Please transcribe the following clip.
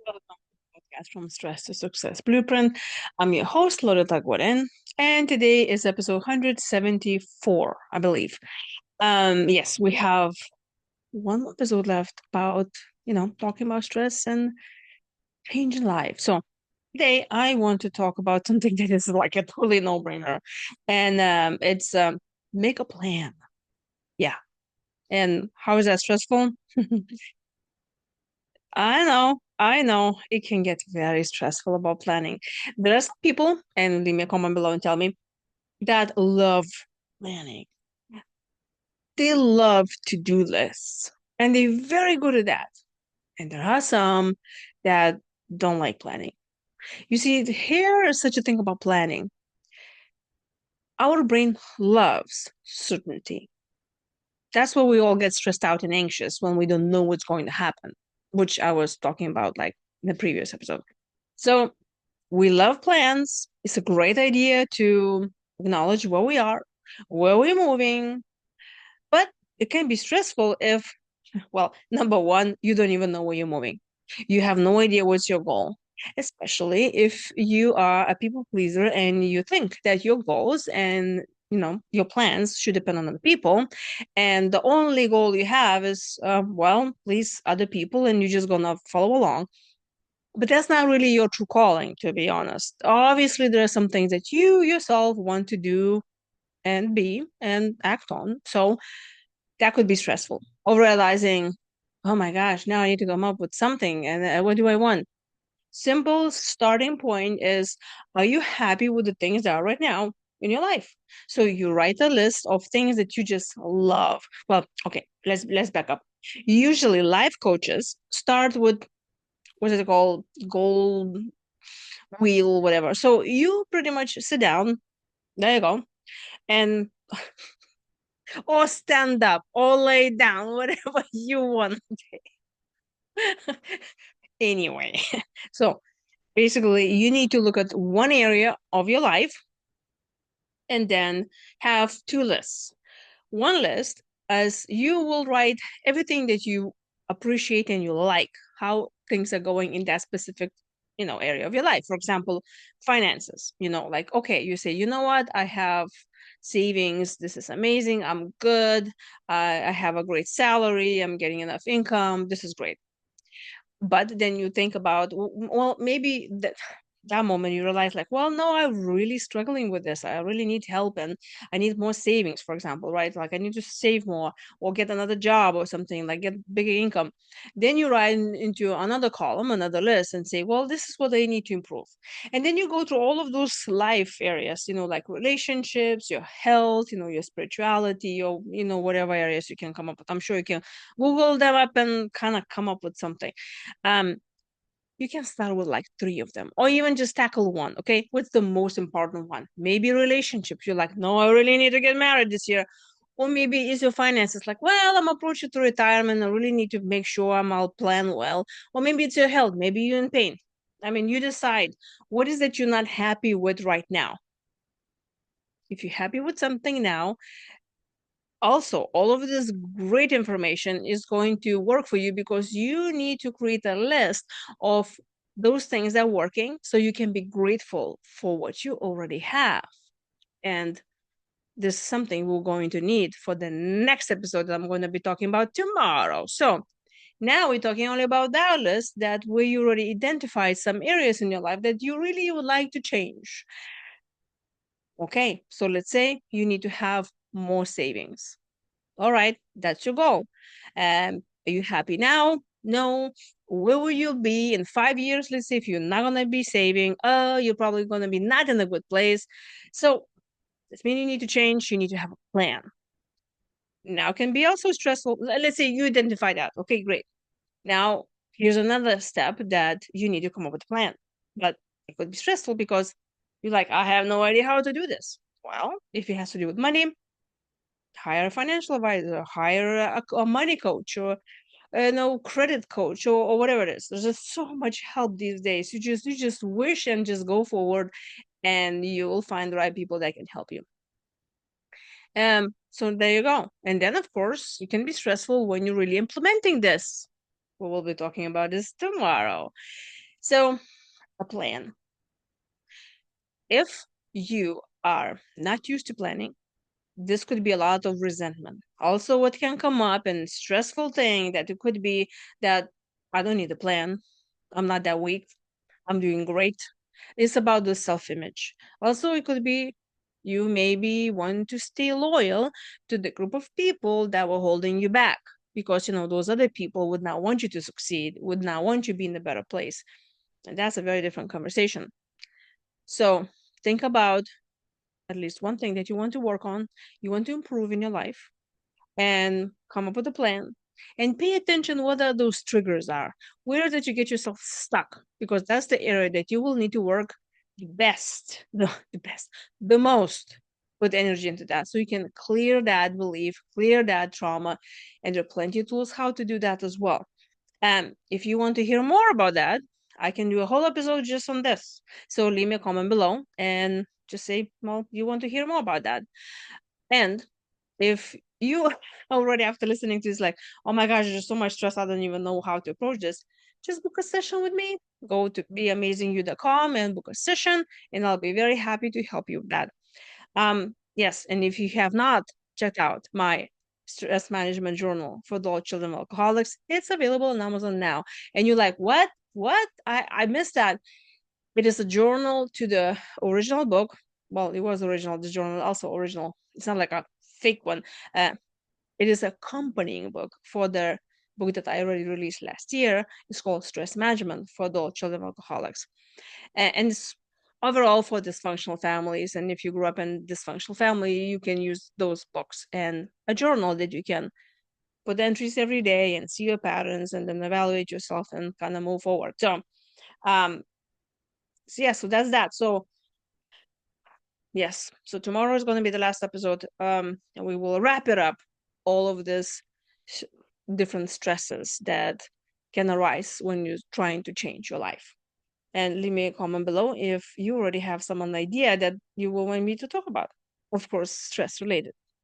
Welcome to the podcast from Stress to Success Blueprint. I'm your host, Lolita Guarin, and today is episode 174, I believe. Yes, we have one more episode left about, talking about stress and changing life. So today I want to talk about something that is like a totally no-brainer, and it's make a plan. Yeah. And how is that stressful? I know it can get very stressful about planning. There are some people, and leave me a comment below and tell me, that love planning. They love to-do lists, and they're very good at that. And there are some that don't like planning. You see, here is such a thing about planning. Our brain loves certainty. That's why we all get stressed out and anxious when we don't know what's going to happen, which I was talking about like in the previous episode. So we love plans. It's a great idea to acknowledge where we are, where we're moving, but it can be stressful if, well, number one, you don't even know where you're moving. You have no idea what's your goal, especially if you are a people pleaser and you think that your goals and your plans should depend on other people, and the only goal you have is well, please other people, and you're just gonna follow along. But that's not really your true calling, to be honest. Obviously, there are some things that you yourself want to do and be and act on. So that could be stressful. Or realizing, oh my gosh, now I need to come up with something. And what do I want? Simple starting point is, are you happy with the things that are right now in your life? So you write a list of things that you just love. Well, okay, let's back up. Usually life coaches start with, what is it called? Goal wheel, whatever. So you pretty much sit down, there you go, and or stand up or lay down, whatever you want. Anyway, so basically, you need to look at one area of your life and then have two lists. One list as you will write everything that you appreciate and you like, how things are going in that specific area of your life. For example, finances, like, okay, you say, you know what, I have savings, this is amazing, I'm good, I have a great salary, I'm getting enough income, this is great. But then you think about, well, maybe that moment you realize, like, well, no, I'm really struggling with this, I really need help, and I need more savings, for example, right? Like, I need to save more or get another job or something, like get bigger income. Then you write into another column, another list, and say, well, this is what I need to improve. And then you go through all of those life areas, like relationships, your health, your spirituality, your whatever areas you can come up with. I'm sure you can Google them up and kind of come up with something. um you can start with like three of them, or even just tackle one. Okay, what's the most important one? Maybe relationships, you're like, no, I really need to get married this year. Or maybe it's your finances, like, well, I'm approaching to retirement, I really need to make sure I'll plan well. Or maybe it's your health, maybe you're in pain. I mean, you decide what is that you're not happy with right now. If you're happy with something now, also all of this great information is going to work for you, because you need to create a list of those things that are working so you can be grateful for what you already have. And this is something we're going to need for the next episode that I'm going to be talking about tomorrow. So now we're talking only about that list, that where you already identified some areas in your life that you really would like to change. Okay, so let's say you need to have more savings. All right, that's your goal. Are you happy now? No. Where will you be in 5 years? Let's say if you're not gonna be saving, you're probably gonna be not in a good place. So this means you need to change. You need to have a plan. Now can be also stressful. Let's say you identify that. Okay, great. Now here's another step, that you need to come up with a plan. But it could be stressful because you're like, I have no idea how to do this. Well, if it has to do with money, hire a financial advisor, hire a money coach, or no credit coach, or whatever it is. There's just so much help these days. You just wish and just go forward, and you will find the right people that can help you. So there you go. And then of course it can be stressful when you're really implementing this. what we'll be talking about is tomorrow. So, a plan. If you are not used to planning, this could be a lot of resentment. Also, what can come up and stressful thing that it could be that I don't need a plan. I'm not that weak. I'm doing great. It's about the self-image. Also, it could be you maybe want to stay loyal to the group of people that were holding you back because those other people would not want you to succeed, would not want you to be in a better place. And that's a very different conversation. So think about at least one thing that you want to work on, you want to improve in your life, and come up with a plan and pay attention what are those triggers are. Where did you get yourself stuck? Because that's the area that you will need to work the best, the most. Put energy into that so you can clear that belief, clear that trauma, and there are plenty of tools how to do that as well. And if you want to hear more about that, I can do a whole episode just on this. So leave me a comment below and just say, well, you want to hear more about that. And if you already after listening to this, like, oh my gosh, there's so much stress, I don't even know how to approach this, just book a session with me. Go to beamazingyou.com and book a session, and I'll be very happy to help you with that. Yes, and if you have not checked out my stress management journal for adult children of alcoholics, it's available on Amazon now. And you're like, what? What? I missed that. It is a journal to the original book. Well, it was original. The journal also original. It's not like a fake one. Uh, it is a accompanying book for the book that I already released last year. It's called Stress Management for Adult Children of Alcoholics. And it's overall for dysfunctional families. And if you grew up in dysfunctional family, you can use those books and a journal that you can put entries every day and see your patterns and then evaluate yourself and kind of move forward. Um, so yeah, so that's that. So yes, so tomorrow is going to be the last episode, and we will wrap it up. All of this different stresses that can arise when you're trying to change your life. And leave me a comment below if you already have some idea that you will want me to talk about. Of course, stress related.